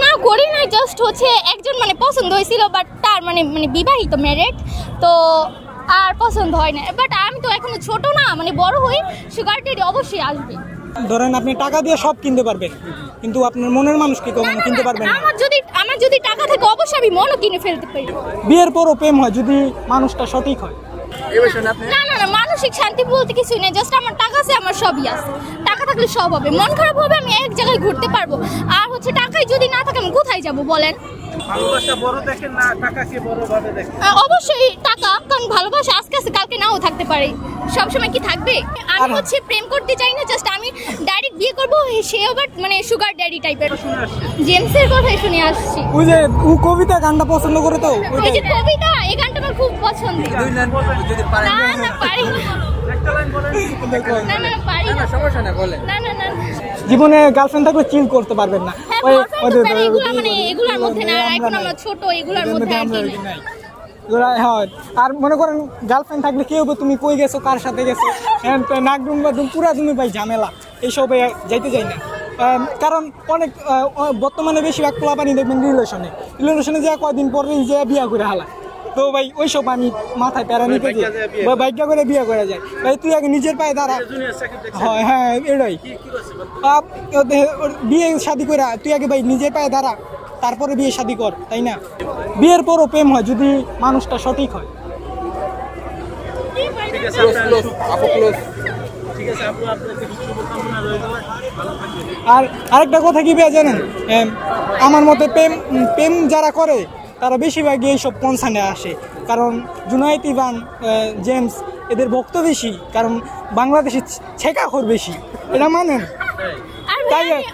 না করি নাই, জাস্ট হচ্ছে একজন মানে পছন্দ হয়েছিল, বাট তার মানে বিবাহিত ম্যারেড তো আর পছন্দ হয় না। বাট আমি তো এখনো ছোট না, মানে বড় হই, সুগার ডেডি অবশ্যই আসবে। ধরেন আপনি টাকা দিয়ে সব কিনতে পারবেন, কিন্তু আপনার মনের মানুষকে কখনো কিনতে পারবেন না। আমার যদি টাকা থাকে অবশ্যই আমি মনও কিনে ফেলতে পারি। বিয়ের পরও প্রেম হয় যদি মানুষটা সঠিক হয়। না না না, মানসিক শান্তি বলতে কিছুই নেই, জাস্ট আমার টাকা আছে, আমার সবই আছে। টাকা থাকলে সব হবে, মন খারাপ হবে আমি এক জায়গায় ঘুরতে পারবো। আর হচ্ছে টাকাই যদি না থাকে আমি কোথায় যাব বলেন? ভালোবাসা বড় দেখেন না টাকাকে বড় ভাবে দেখেন? অবশ্যই টাকা, কারণ ভালোবাসা আজকে আছে কালকে নাও থাকতে পারে, সবসময় কি থাকবে? আমি হচ্ছে প্রেম করতে চাই না, জাস্ট আমি ডাইরেক্ট বিয়ে করবো, সে আবার মানে সুগার ড্যাডি টাইপের। জেমসের কথাই শুনে আসছি। ওই যে ও কবিতা গানটা পছন্দ করে, তো ওই যে কবিতা, এই গানটা আমার খুব পছন্দ। না না পারি না, না না পারি না, সমস্যা না বলেন। না না না, জীবনে গার্লফ্রেন্ড থাকলে চিল করতে পারবেন না। এগুলোর মধ্যে না, এখন আমরা ছোট, এগুলোর মধ্যে আর মনে করেন গার্লফ্রেন্ড থাকলে কি হবে, তুমি কই গেছো, কার সাথে গেছো, নাক ডুম বা ডুম পুরা তুমি ভাই ঝামেলা, এইসবে যাইতে চাই না। কারণ অনেক বর্তমানে বেশিরভাগ পোলাপানি দেখবেন রিলেশনে যা কয়দিন পরে যে বিয়া করে হালা, তো ভাই ওইসব আমি মাথায় প্যারা নিতে যাই, ভাগ্য করে বিয়ে করে যায়। ভাই তুই আগে নিজের পায়ে দাঁড়া। হয় হ্যাঁ এটাই, বিয়ে শাদি করে তুই আগে ভাই নিজের পায়ে দাঁড়া, তারপরে বিয়ে শাদি কর, তাই না? বিয়ের পরও প্রেম হয় যদি মানুষটা সঠিক হয়। আর আরেকটা কথা কি ভাই জানেন, আমার মতে প্রেম যারা করে তারা বেশিরভাগই এইসব কনসার্নে আসে, কারণ জুনায়েদ ইভান, জেমস এদের ভক্ত বেশি, কারণ বাংলাদেশে ছেকাখোর বেশি, এটা মানেন?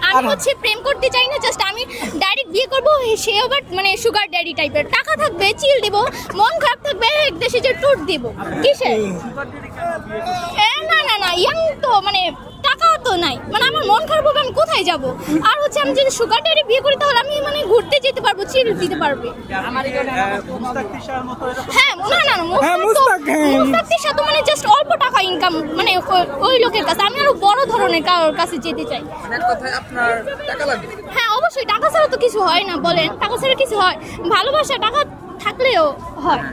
আমি হচ্ছে প্রেম করতে চাই না, জাস্ট আমি ডাইরেক্ট বিয়ে করবো, সে আবার মানে সুগার ড্যাডি টাইপের। টাকা থাকবে চিল দিব, মন খারাপ থাকবে এক দেশে যে ট্যুর দিব। কিসে? না না না, ইয়াং তো মানে টাকা তো নাই, মানে আমার মন খারাপ হবে আমি কোথায় যাব? আর হচ্ছে আমি যদি সুগার ড্যাডি বিয়ে করি তাহলে আমি মানে ঘুরতে যেতে পারবো, চিল দিতে পারবে। হ্যাঁ না না, মুস্তাক তিশা তো মানে জাস্ট অল্প টাকা ইনকাম, মানে ওই লোকের কাছে। আমি আরো বড় ধরনের কারোর কাছে যেতে চাই। হ্যাঁ অবশ্যই, টাকা ছাড়া তো কিছু হয় না বলেন, টাকা ছাড়া কিছু হয়? ভালোবাসা টাকা থাকলেও হয়,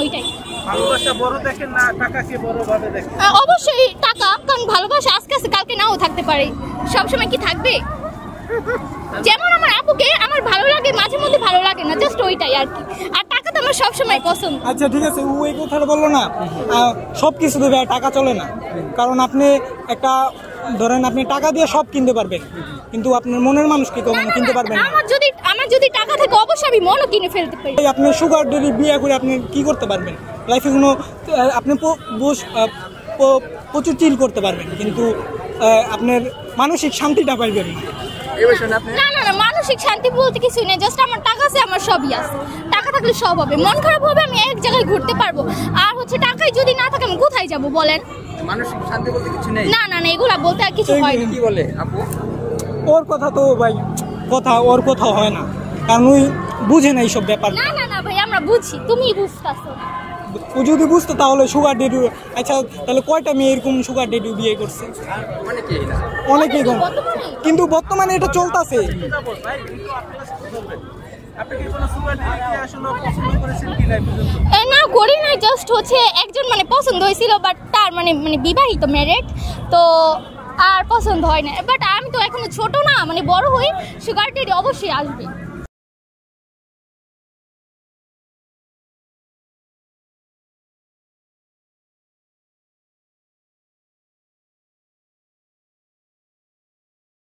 ওইটাই। ভালোবাসা বড় দেখেন না টাকাকে বড় ভাবে দেখেন? অবশ্যই টাকা, কারণ ভালোবাসা আজকে আছে কালকে নাও থাকতে পারে, সবসময় কি থাকবে? যেমন আমার আপুকে আমার ভালো লাগে, মাঝে মধ্যে ভালো লাগে না, জাস্ট ওইটাই আর কি। আর টাকা তো আমার সবসময় পছন্দ। আচ্ছা ঠিক আছে, ওই কথাটা বললো না, সব কিছু দেবে টাকা চলে না, কারণ আপনি একটা ধরেন আপনি টাকা দিয়ে সব কিনতে পারবেন, কিন্তু আপনার মনের মানুষকে কখনো কিনতে পারবেন না। আমার যদি টাকা থাকে অবশ্যই আমি মনও কিনে ফেলতে পারি। আপনি সুগার ডেডি বিয়ে করে আপনি কি করতে পারবেন লাইফে? কোনো আপনি প্রচুর চিল করতে পারবেন, কিন্তু আপনার মানসিক শান্তিটা পাইবেন না। না না না, মানসিক শান্তি বলতে কিছুই নেই, জাস্ট আমার টাকা আছে, আমার সবই আছে। টাকা থাকলে সব হবে, মন খারাপ হবে আমি এক জায়গায় ঘুরতে পারবো। আর হচ্ছে টাকাই যদি না থাকে আমি কোথায় যাব বলেন? মানসিক শান্তি বলতে কিছু নেই। না না না, এগুলা বলতে আর কিছু হয় না। কি বলে আপু? ওর কথা তো ভাই ওর কথা হয় না, কারণ ওই বুঝে না এইসব ব্যাপার। না না না ভাই, আমরা বুঝি, তুমি বুঝতাছো না। ও যদি বুঝতো তাহলে সুগার ডেডি। আচ্ছা তাহলে কয়টা মেয়ে এরকম সুগার ডেডি বিয়ে করছে? অনেকেই, কিন্তু বর্তমানে এটা চলতেছে। না করি নাই, জাস্ট হচ্ছে একজন মানে পছন্দ হয়েছিল, বাট তার মানে বিবাহিত ম্যারেড তো আর পছন্দ হয় না। বাট আমি তো এখনো ছোট না, মানে বড় হই, সুগার ডেডি অবশ্যই আসবে।